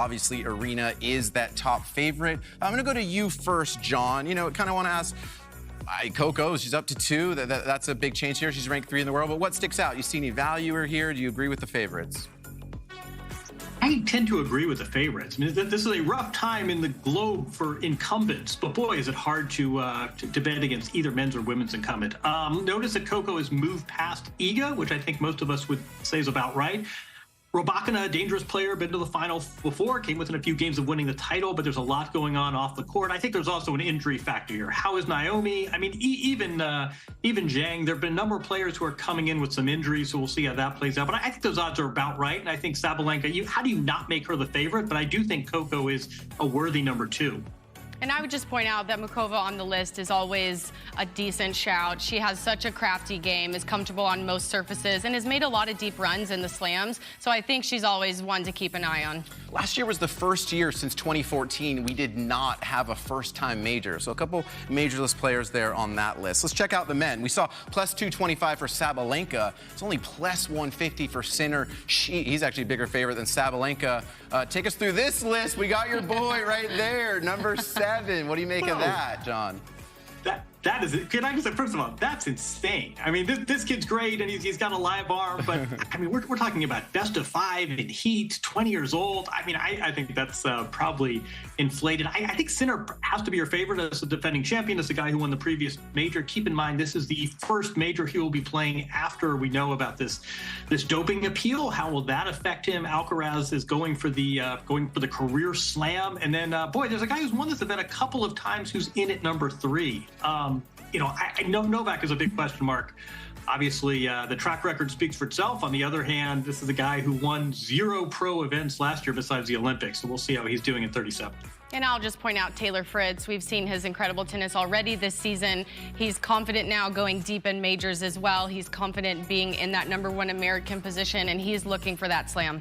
Obviously, Arena is that top favorite. I'm going to go to you first, John. You know, kind of want to ask, Coco, she's up to 2. That's a big change here. She's ranked 3 in the world. But what sticks out? You see any value here? Do you agree with the favorites? I tend to agree with the favorites. I mean, this is a rough time in the globe for incumbents, but boy, is it hard to bet against either men's or women's incumbent. Notice that Coco has moved past Iga, which I think most of us would say is about right. Rybakina, a dangerous player, been to the final before, came within a few games of winning the title, but there's a lot going on off the court. I think there's also an injury factor here. How is Naomi? I mean, even Zhang, there have been a number of players who are coming in with some injuries, so we'll see how that plays out. But I think those odds are about right, and I think Sabalenka, how do you not make her the favorite? But I do think Coco is a worthy number 2. And I would just point out that Muchova on the list is always a decent shout. She has such a crafty game, is comfortable on most surfaces, and has made a lot of deep runs in the slams. So I think she's always one to keep an eye on. Last year was the first year since 2014 we did not have a first-time major. So a couple majorless players there on that list. Let's check out the men. We saw plus 225 for Sabalenka. It's only plus 150 for Sinner. He's actually a bigger favorite than Sabalenka. Take us through this list. We got your boy right there, number 7. What do you make of that, John? That is, can I just say, first of all, that's insane. I mean, this kid's great, and he's got a live arm, but I mean, we're talking about best of 5 in heat, 20 years old. I mean, I think that's probably inflated. I think Sinner has to be your favorite as the defending champion, as the guy who won the previous major. Keep in mind, this is the first major he will be playing after we know about this doping appeal. How will that affect him? Alcaraz is going for the career slam, and then boy, there's a guy who's won this event a couple of times who's in at number 3. You know, I know Novak is a big question mark. Obviously, the track record speaks for itself. On the other hand, this is a guy who won 0 pro events last year besides the Olympics. So we'll see how he's doing at 37. And I'll just point out Taylor Fritz. We've seen his incredible tennis already this season. He's confident now going deep in majors as well. He's confident being in that number 1 American position, and he's looking for that slam.